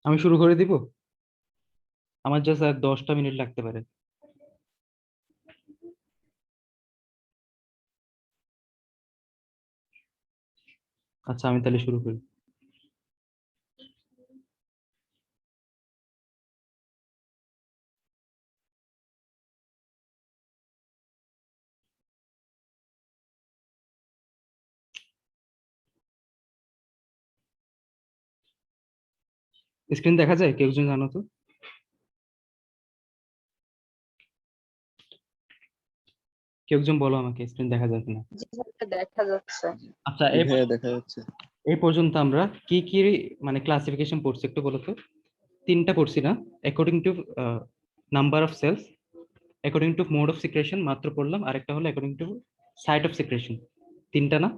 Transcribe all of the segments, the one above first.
আমি শুরু করে দিব। আমার জাস্ট আর 10টা মিনিট লাগতে পারে। আচ্ছা, আমি তাহলে শুরু করি। স্ক্রিন দেখা যায়? কেউ একজন জানো তো? কেউ একজন বলো আমাকে, স্ক্রিন দেখা যায় কিনা। যেভাবে দেখা যাচ্ছে। আচ্ছা, জি ভাইয়া দেখা যাচ্ছে। এই পর্যন্ত আমরা কি কি মানে ক্লাসিফিকেশন পড়ছি একটু বলো তো। তিনটা পড়ছি না? According to number of cells, according to mode of secretion মাত্র পড়লাম, আরেকটা হলো according to site of secretion. তিনটা না?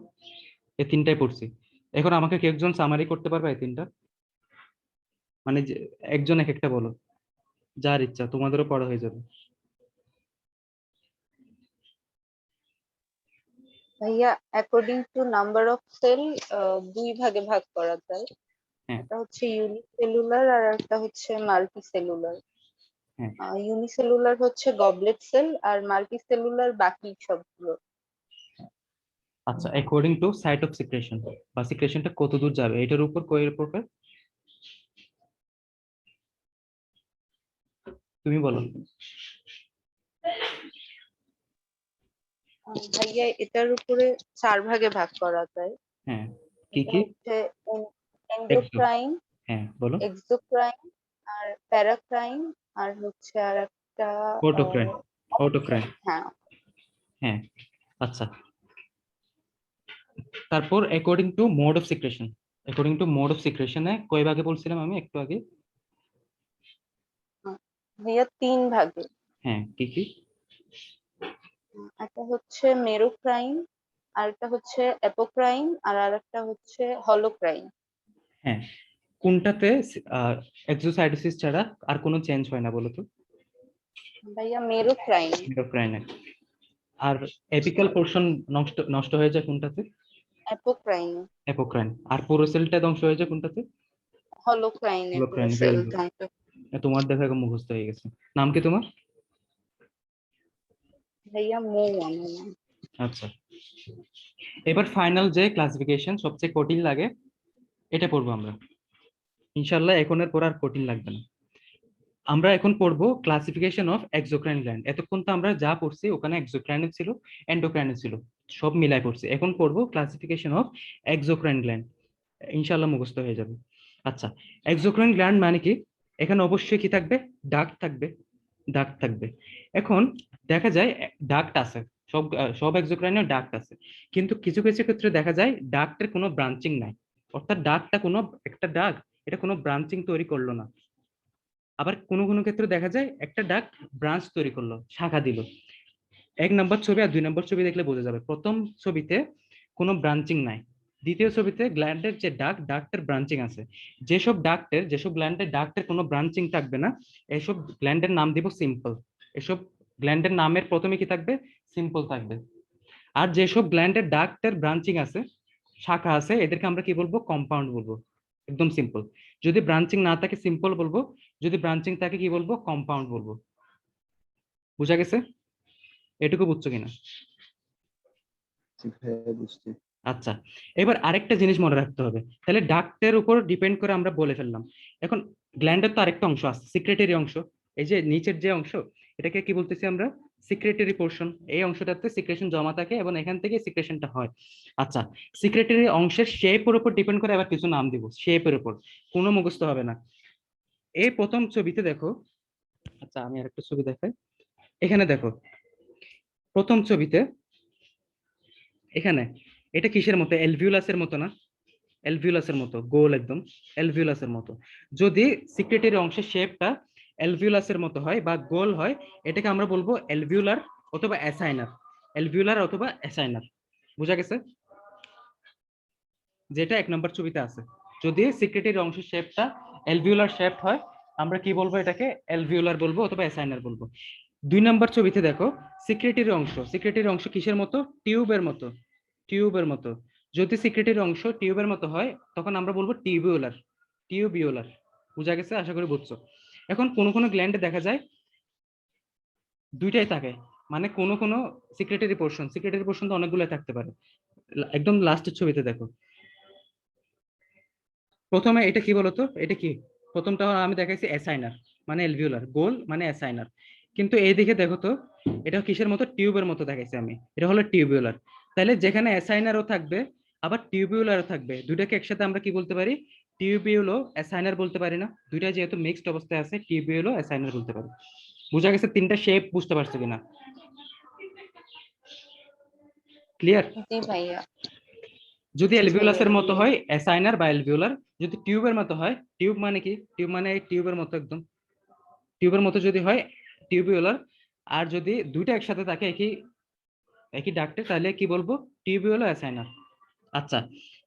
এই তিনটাই পড়ছি। এখন আমাকে কেউ একজন সামারি করতে পারবে এই তিনটা? মানে একজন এক একটা বলো, যার ইচ্ছা, তোমাদেরও পড়া হয়ে যাবে। ভাইয়া according to number of cell দুই ভাগে ভাগ করা যায়। হ্যাঁ। একটা হচ্ছে ইউনিসেলুলার আর একটা হচ্ছে মাল্টিসেলুলার। হ্যাঁ। ইউনিসেলুলার হচ্ছে গবলেট সেল আর মাল্টিসেলুলার বাকি সবগুলো। আচ্ছা, according to site of secretion বা সিক্রেশনটা কত দূর যাবে এটার উপর কোয়ের প্রকার তুমি বলো। ভাইয়া এটার উপরে চার ভাগে ভাগ করা যায়। হ্যাঁ, কি এটা কি? হচ্ছে এক্সো। এন্ডোক্রাইন, হ্যাঁ, বলো। এক্সোক্রাইন আর প্যারাক্রাইন আর হচ্ছে আর একটা অটোক্রাইন। অটোক্রাইন। হ্যাঁ। হ্যাঁ। আচ্ছা, তারপর according to mode of secretion, according to mode of সিক্রেশনে কয় ভাগে বলছিলাম আমি একটু আগে? ভাইয়া তিন ভাগে। হ্যাঁ, কি কি? একটা হচ্ছে মেরোক্রাইন, আরেকটা হচ্ছে অ্যাপোক্রাইন আর আরেকটা হচ্ছে হলোক্রাইন। হ্যাঁ, কোনটাতে এক্সোসাইটোসিস ছাড়া আর কোনো চেঞ্জ হয় না বলো তো? ভাইয়া মেরোক্রাইন। মিডোক্রাইনে। আর এপিক্যাল পোর্শন নষ্ট নষ্ট হয়ে যায় কোনটাতে? অ্যাপোক্রাইন। অ্যাপোক্রাইন। আর পুরো সেলটা ধ্বংস হয়ে যায় কোনটাতে? হলোক্রাইনে পুরো হলোক্রাইন। Sell very good. ধ্বংস। তোমার দেখা মুখস্থ হয়ে গেছে। নাম কি তোমার? ভাইয়া মৌ আমার নাম। আচ্ছা, এবার ফাইনাল যে ক্লাসিফিকেশন সবচেয়ে কঠিন লাগে এটা পড়বো আমরা ইনশাল্লাহ। এখন এর পর আর কঠিন লাগবে না। আমরা এখন পড়বো ক্লাসিফিকেশন অফ এক্সোক্রাইন গ্ল্যান্ড। এতক্ষণ তো আমরা যা পড়ছি ওখানে এক্সোক্রাইন ছিল, এন্ডোক্রাইন ছিল, সব মিলাই পড়ছি। এখন পড়বো ক্লাসিফিকেশন অফ এক্সোক্রাইন গ্ল্যান্ড, ইনশাল্লাহ মুখস্থ হয়ে যাবে। আচ্ছা, এক্সোক্রাইন গ্ল্যান্ড মানে কি? এখানে অবশ্যই কি থাকবে? ডাক্ট থাকবে। ডাক্ট থাকবে। এখন দেখা যায় ডাক্ট আছে, সব সব এক্সোক্রাইনে ডাক্ট আছে, কিন্তু কিছু কিছু ক্ষেত্রে দেখা যায় ডাক্টের কোনো ব্রাঞ্চিং নাই। অর্থাৎ ডাক্টটা কোনো একটা ডাক, এটা কোনো ব্রাঞ্চিং তৈরি করলো না। আবার কোনো কোনো ক্ষেত্রে দেখা যায় একটা ডাক ব্রাঞ্চ তৈরি করলো, শাখা দিল। 1 নম্বর ছবি আর 2 নম্বর ছবি দেখলে বোঝা যাবে। প্রথম ছবিতে কোনো ব্রাঞ্চিং নাই, দ্বিতীয় ছবিতে গ্ল্যান্ডের যে ডাক্টের ব্রাঞ্চিং আছে। যেসব গ্ল্যান্ডের ডাক্টের কোনো ব্রাঞ্চিং থাকবে না, এসব গ্ল্যান্ডের নাম দিব সিম্পল। এসব গ্ল্যান্ডের নামের প্রথমে কি থাকবে? সিম্পল থাকবে। আর যেসব গ্ল্যান্ডের ডাক্টের ব্রাঞ্চিং আছে, শাখা আছে, এদেরকে আমরা কি বলবো? কম্পাউন্ড বলবো। একদম সিম্পল। যদি ব্রাঞ্চিং না থাকে সিম্পল বলবো, যদি ব্রাঞ্চিং থাকে কি বলবো? কম্পাউন্ড বলবো। বুঝা গেছে? এটুকু বুঝছো কিনা? জি ভাইয়া বুঝছি। আচ্ছা, এবার আরেকটা জিনিস মনে রাখতে হবে। তাহলে ডাক্টের উপর ডিপেন্ড করে আমরা বলে ফেললাম। এখন গ্ল্যান্ডের তো আরেকটা অংশ আছে, সিক্রেটারি অংশ। এই যে নিচের যে অংশ, এটাকে কি বলতেছি আমরা? Secretary portion. এই অংশটাতে সিক্রেশন জমা থাকে এবং এখান থেকে সিক্রেশনটা হয়। আচ্ছা, সিক্রেটারি অংশের শেপের উপর ডিপেন্ড করে আবার কিছু নাম দিব, শেপের উপর। কোনো মুখস্থ হবে না। এই প্রথম ছবিতে দেখো। আচ্ছা, আমি আরেকটা ছবি দেখাই। এখানে দেখো, প্রথম ছবিতে এখানে এটা কিসের মতো? এলভিউলাসের মতো না? এলভিউলাসের মতো, গোল একদম এলভিউলাসের মতো। যদি সিক্রেটারি অংশের শেপটা এলভিউলাসের মতো হয় বা গোল হয়, এটাকে আমরা বলবো এলভিউলার অথবা অ্যাসাইনার। এলভিউলার অথবা অ্যাসাইনার। বুঝা গেছে? যেটা 1 নম্বর ছবিতে আছে। যদি সিক্রেটারি অংশের শেপটা এলভিউলার শেপ হয়, আমরা কি বলবো? এটাকে এলভিউলার বলবো অথবা অ্যাসাইনার বলবো। 2 নম্বর ছবিতে দেখো, সিক্রেটারি অংশ কিসের মতো? টিউবের মতো। টিউবের মতো। যদি সিক্রেটারি অংশ টিউবের মতো হয়, তখন আমরা বলবো টিউবিউলার। টিউবিউলার। বুঝা গেছে? আশা করি বুঝছো। এখন কোন কোন গ্ল্যান্ডে দেখা যায় দুইটাই থাকে, মানে কোন কোন সিক্রেটারি পোর্শন তো অনেকগুলো থাকতে পারে। একদম লাস্টের ছবিতে দেখো, প্রথমে এটা কি বলতো, এটা কি প্রথমটা আমি দেখাইছি অ্যাসাইনার, মানে এলভিউলার, গোল মানে অ্যাসাইনার। কিন্তু এই দিকে দেখো তো, এটা কিসের মতো, টিউবের মতো দেখাইছি আমি, এটা হলো টিউবিউলার। তাহলে যেখানে অ্যাসাইনারও থাকবে আবার টিউবিউলারও থাকবে, দুইটাকে একসাথে আমরা কি বলতে পারি, টিউবিউলো অ্যাসাইনার বলতে পারি না? দুইটা যেহেতু মিক্সড অবস্থায় আছে, টিউবিউলো অ্যাসাইনার বলতে পারি। বুঝা গেছে? তিনটা শেপ বুঝতে পারছো কিনা? ক্লিয়ার? জি ভাইয়া। যদি এলভিউলাসের মতো হয় অ্যাসাইনার বা এলভিউলার, যদি টিউবের মতো হয়, টিউব মানে কি, টিউব মানে এই টিউবের মতো, একদম টিউবের মতো যদি হয় টিউবিউলার। আর যদি দুইটা একসাথে থাকে একই একই ডাক্টে, তাহলে কি বলবো, টিউবিউলো অ্যাসাইনার। আচ্ছা,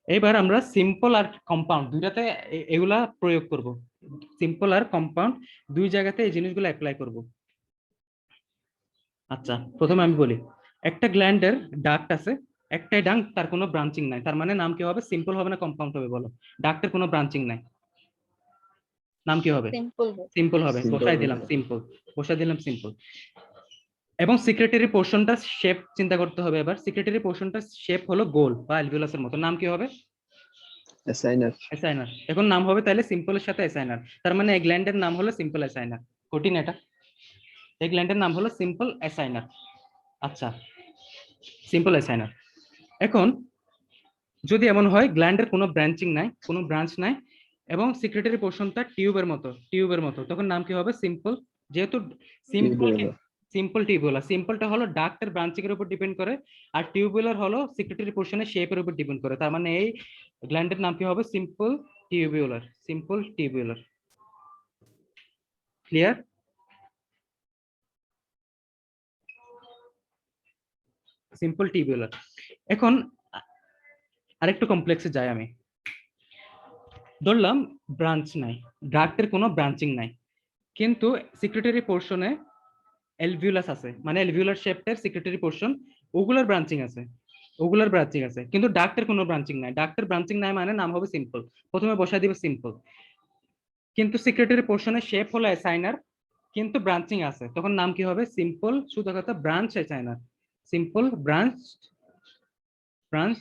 এবার আমরা সিম্পল আর কম্পাউন্ড দুইটাতে এগুলা প্রয়োগ করব। সিম্পল আর কম্পাউন্ড দুই জায়গাতে এই জিনিসগুলো অ্যাপ্লাই করব। আচ্ছা, প্রথমে আমি বলি, একটা গ্ল্যান্ডের ডাক্ট আছে, একটাই ডাক্ট, তার কোনো ব্রাঞ্চিং নাই, তার মানে নাম কি হবে, সিম্পল হবে না কম্পাউন্ড হবে বলো? ডাক্টের কোনো ব্রাঞ্চিং নাই, নাম কি হবে? সিম্পল। সিম্পল হবে, Simple বসাই হবে। দিলাম সিম্পল, বসাই দিলাম সিম্পল। এবং সিক্রেটারি পোর্শনটা শেপ চিন্তা করতে হবে। এবার সিক্রেটারি পোর্শনটা শেপ হলো গোল বা অ্যালভিউলাসের মতো, নাম কি হবে? অ্যাসাইনার। অ্যাসাইনার। এখন নাম হবে তাহলে সিম্পলের সাথে অ্যাসাইনার, তার মানে এই গ্ল্যান্ডের নাম হলো সিম্পল অ্যাসাইনার। কঠিন এটা? এই গ্ল্যান্ডের নাম হলো সিম্পল অ্যাসাইনার। আচ্ছা, সিম্পল অ্যাসাইনার। এখন যদি এমন হয় গ্ল্যান্ডের কোনো ব্রাঞ্চিং নাই, কোনো ব্রাঞ্চ নাই, এবং সিক্রেটারি পোর্শনটা টিউবের মতো, তখন নাম কি হবে? সিম্পল। যেহেতু সিম্পল, টিউবিউলার। সিম্পল টিউবুলার, সিম্পলটা হলো ডাক্টের ব্রাঞ্চিং এর উপর ডিপেন্ড করে, আর টিউবুলার হলো সিক্রেটারি পোর্শনের শেপের উপর ডিপেন্ড করে। তার মানে এই গ্ল্যান্ডের নাম কি হবে? Simple tubular, simple tubular. Clear? Simple tubular. এখন আরেকটু কমপ্লেক্সে যাই আমি। ধরলাম ব্রাঞ্চ নাই, ডাক্টের কোনো ব্রাঞ্চিং নাই, কিন্তু সিক্রেটারি পোর্শনে এলভিউলাস আছে, মানে এলভিউলার শেপের সিক্রেটারি পোর্শন, ওগুলার ব্রাঞ্চিং আছে, কিন্তু ডাক্টের কোনো ব্রাঞ্চিং নাই। ডাক্টের ব্রাঞ্চিং নাই মানে নাম হবে সিম্পল, প্রথমে বসাই দিবে সিম্পল। কিন্তু সিক্রেটারি পোর্শনের শেপ হলো অ্যাসাইনার, কিন্তু ব্রাঞ্চিং আছে, তখন নাম কি হবে? সিম্পল, শুধু কথা branch অ্যাসাইনার, simple branch, branch,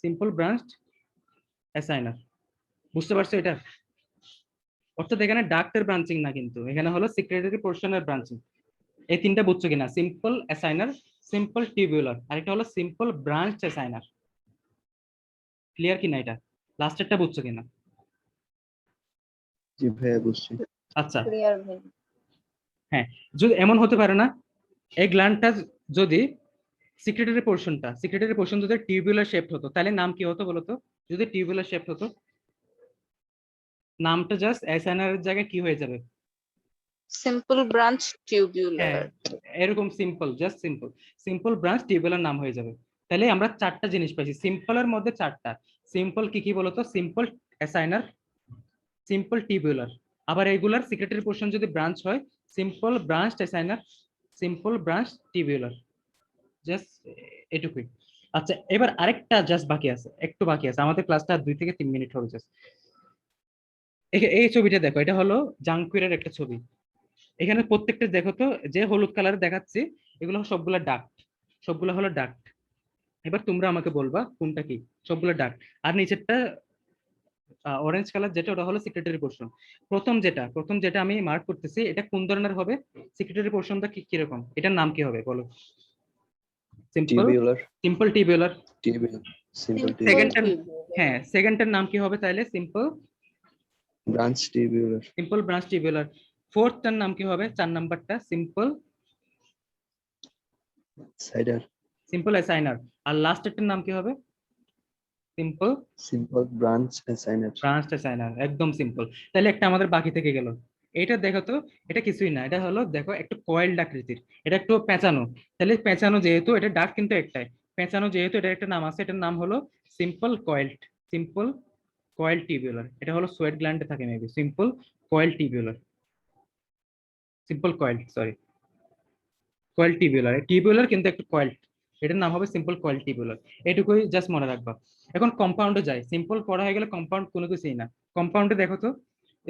simple branch অ্যাসাইনার। বুঝতে পারছো এটা? অর্থাৎ এখানে ডাক্টের ব্রাঞ্চিং না, কিন্তু এখানে হলো সিক্রেটারি পোর্শনের ব্রাঞ্চিং। এই তিনটা বুঝছো কিনা? সিম্পল অ্যাসাইনার, সিম্পল টিউবুলার, আর এটা হলো সিম্পল ব্রাঞ্চ অ্যাসাইনার। ক্লিয়ার কিনা এটা? লাস্টেরটা বুঝছো কিনা? জি ভাইয়া বুঝছি। আচ্ছা, আচ্ছা, ক্লিয়ার ভাই। হ্যাঁ, যদি এমন হতে পারে না, এই গ্ল্যান্ডটা যদি সিক্রেটারি পোর্শন যদি টিউবুলার শেপ হতো, তাহলে নাম কি হতো বলতো? যদি টিউবুলার শেপ হতো, নামটা জাস্ট অ্যাসাইনার এর জায়গায় কি হয়ে যাবে? সিম্পল ব্রাঞ্চ হ্যাঁ, টিউবিউলার। এরকম simple, just simple, simple branch tubular নাম হয়ে যাবে। তাহলে আমরা চারটা জিনিস পাইছি সিম্পলের মধ্যে, চারটা। সিম্পল কি কি বলতো? সিম্পল অ্যাসাইনার, সিম্পল টিউবুলার, আবার এগুলার সিক্রেটারি পোর্শন যদি ব্রাঞ্চ হয়, simple branch অ্যাসাইনার, simple branch tubular. Just এটুকুই। আচ্ছা, এবার আরেকটা জাস্ট বাকি আছে, একটু বাকি আছে, আমাদের ক্লাসটা 2 থেকে 3 মিনিট হবে জাস্ট। এই ছবিটা দেখো, এটা হলো জাঙ্কুয়ারের একটা ছবি। এখানে প্রত্যেকটা দেখো তো, যে হলুদ কালারে দেখাচ্ছি, এগুলো সবগুলা ডাক্ট, সবগুলো হলো ডাক্ট। এবার তোমরা আমাকে বলবা কোনটা কি। সবগুলো ডাক্ট। আর নিচেরটা অরেঞ্জ কালার যেটা, ওটা হলো সিক্রেটারি পোর্শন। প্রথম যেটা আমি মার্ক করতেছি, এটা কোন ধরনের হবে? সিক্রেটারি পোর্শনটা কি কিরকম, এটার নাম কি হবে বলো? Simple, tubular. Simple tubular. Tubular. Simple simple tubular. সেকেন্ডটার, টিউবিউলার। হ্যাঁ, সেকেন্ডটার নাম কি হবে তাহলে? Simple, branch tubular. Simple branch tubular. ফোর্থটার নাম কি হবে, 4 নাম্বারটা? সিম্পল, সাইডার। Simple acinar. আর লাস্টেরটার নাম কি হবে? Simple simple branch acinar. Branch acinar. একদম সিম্পল। তাহলে একটা আমাদের বাকি থেকে গেল। এটা দেখো তো, এটা কিছুই না, এটা হলো দেখো একটু কয়েলড আকৃতির, এটা একটু পেঁচানো। তাহলে পেঁচানো যেহেতু, এটা ডাক কিন্তু একটাই, পেঁচানো যেহেতু, এটার একটা নাম আছে, এটার নাম হলো simple coiled, simple coil tubular. এটা হলো সোয়েট গ্ল্যান্ডে থাকে maybe, simple coil tubular, simple coil, sorry, coil tubular. Tubular কিন্তু একটু কয়েল। এটার নাম হবে সিম্পল কয়েল টিউবুলার। এটুকুই জাস্ট মনে রাখবা। এখন কম্পাউন্ডে যাই, সিম্পল পড়া হয়ে গেলে কম্পাউন্ড কোনো কিছুই না। কম্পাউন্ডে দেখো তো,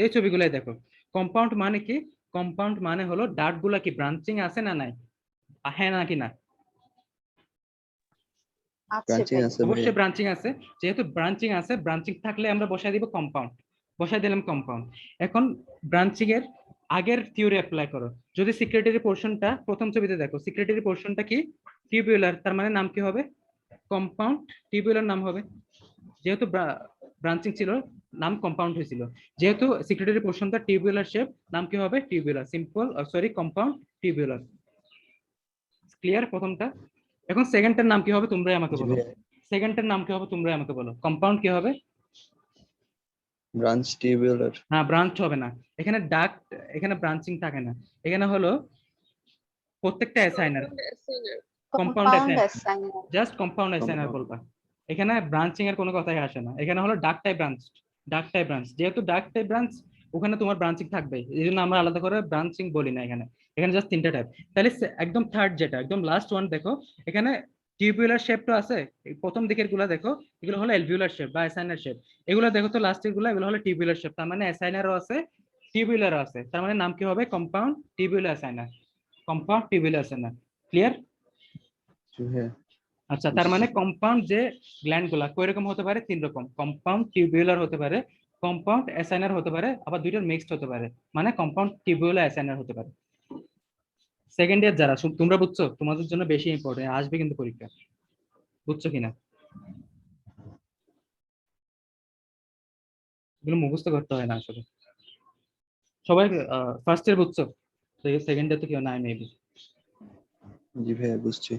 এই ছবিগুলাই দেখো। কম্পাউন্ড মানে কি? কম্পাউন্ড মানে হলো ডাট গুলা কি ব্রাঞ্চিং আছে না নাই? হ্যাঁ নাকি না? আছে ব্রাঞ্চিং ভাই। আছে ভাইয়া। অবশ্যই ব্রাঞ্চিং আছে। যেহেতু ব্রাঞ্চিং আছে, ব্রাঞ্চিং থাকলে আমরা বসাই দিব কম্পাউন্ড, বসাই দিলাম কম্পাউন্ড। এখন ব্রাঞ্চিং এর আগের থিওরি অ্যাপ্লাই করো। যদি সিক্রেটারি পোর্শনটা প্রথম ছবিতে দেখো, সিক্রেটারি পোর্শনটা কি? টিউবুলার, তার মানে নাম কি হবে? কম্পাউন্ড টিউবুলার নাম হবে। যেহেতু ব্রাঞ্চিং ছিল, নাম কম্পাউন্ড হয়েছিল। যেহেতু সিক্রেটারি পোর্শনটা টিউবুলার শেপ, নাম কি হবে? Tubular, simple sorry compound tubular. Clear প্রথমটা? এখন সেকেন্ডটার নাম কি হবে তোমরাই আমাকে জি বলো। ভাইয়া। সেকেন্ডটার নাম কি হবে তোমরাই আমাকে বলো। কম্পাউন্ড কি হবে? Branch tubular. না, ব্রাঞ্চ হবে না। এখানে ডাক্ট, এখানে ব্রাঞ্চিং থাকে না। এখানে হলো প্রত্যেকটা অ্যাসাইনার, compound compound অ্যাসাইনার, অ্যাসাইনার। Just compound অ্যাসাইনার compound. বলবা। এখানে ব্রাঞ্চিং এর কোনো কথাই আসে না। এখানে হলো ডাক টাইপ ব্রাঞ্চ। ডাক টাইপ ব্রাঞ্চ, যেহেতু ডাক টাইপ ব্রাঞ্চ, ওখানে তোমার ব্রাঞ্চিং থাকবে, এই জন্য আমরা আলাদা করে ব্রাঞ্চিং বলি না এখানে। এখানে জাস্ট তিনটা টাইপ। তাহলে একদম থার্ড যেটা, একদম লাস্ট ওয়ান দেখো, এখানে টিউবুলার শেপটা আছে। এই প্রথম দিকের গুলা দেখো, এগুলো হলো অ্যালভিউলার শেপ বা অ্যাসাইনার শেপ। এগুলো দেখো তো লাস্টের গুলা, এগুলো হলো টিউবুলার শেপ। তার মানে অ্যাসাইনারও আছে, টিউবুলারও আছে। তার মানে নাম কি হবে? Compound tubular acinar. Compound tubular acinar. Clear? জি ভাইয়া। আচ্ছা, তার বুঝছি। মানে কম্পাউন্ড যে গ্ল্যান্ড গুলা কয়রকম হতে পারে? তিন রকম। কম্পাউন্ড টিউবুলার হতে পারে, কম্পাউন্ড অ্যাসাইনার হতে পারে, আবার দুইটার মিক্সড হতে পারে, মানে কম্পাউন্ড টিউবুলার অ্যাসাইনার হতে পারে। সেকেন্ড ইয়ার যারা, তোমরা বুঝছো? তোমাদের জন্য বেশি ইম্পর্টেন্ট, আসবে কিন্তু পরীক্ষা। বুঝছো কিনা? এগুলো মুখস্থ করতে হয় না আসলে। সবাই ফার্স্ট ইয়ার বুঝছো? সেকেন্ড ইয়ার তো কেউ নাই মেবি। জি ভাইয়া বুঝছি।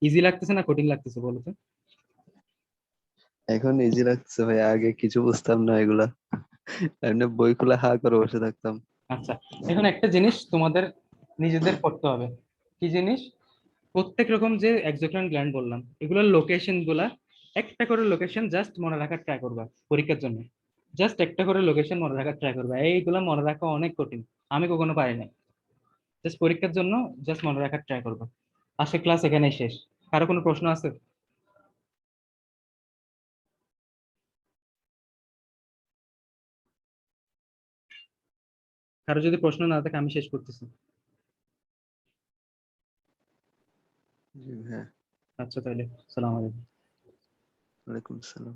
ইজি লাগতেছে না কঠিন লাগতেছে বলো তো? এখন ইজি লাগছে ভাইয়া, আগে কিছু বুঝতাম না এগুলা। এমনি বই খুলে হা করে বসে থাকতাম। আচ্ছা, এখন একটা জিনিস তোমাদের নিজেদের করতে হবে। কি জিনিস? প্রত্যেক রকম যে এক্সোক্রাইন গ্ল্যান্ড বললাম, এগুলোর লোকেশন গুলা, একটা করে লোকেশন জাস্ট মনে রাখার ট্রাই করবা পরীক্ষার জন্য। জাস্ট একটা করে লোকেশন মনে রাখার ট্রাই করবা। এইগুলা মনে রাখা অনেক কঠিন, আমি কখনো পারি নাই। জাস্ট পরীক্ষার জন্য জাস্ট মনে রাখার ট্রাই করবা। আজকে ক্লাস এখানেই শেষ। কারো কোনো প্রশ্ন আছে? কারো যদি প্রশ্ন না থাকে আমি শেষ করতেছি। জি ভাইয়া। আচ্ছা তাহলে, সালাম আলাইকুম। ওয়ালাইকুম আসসালাম।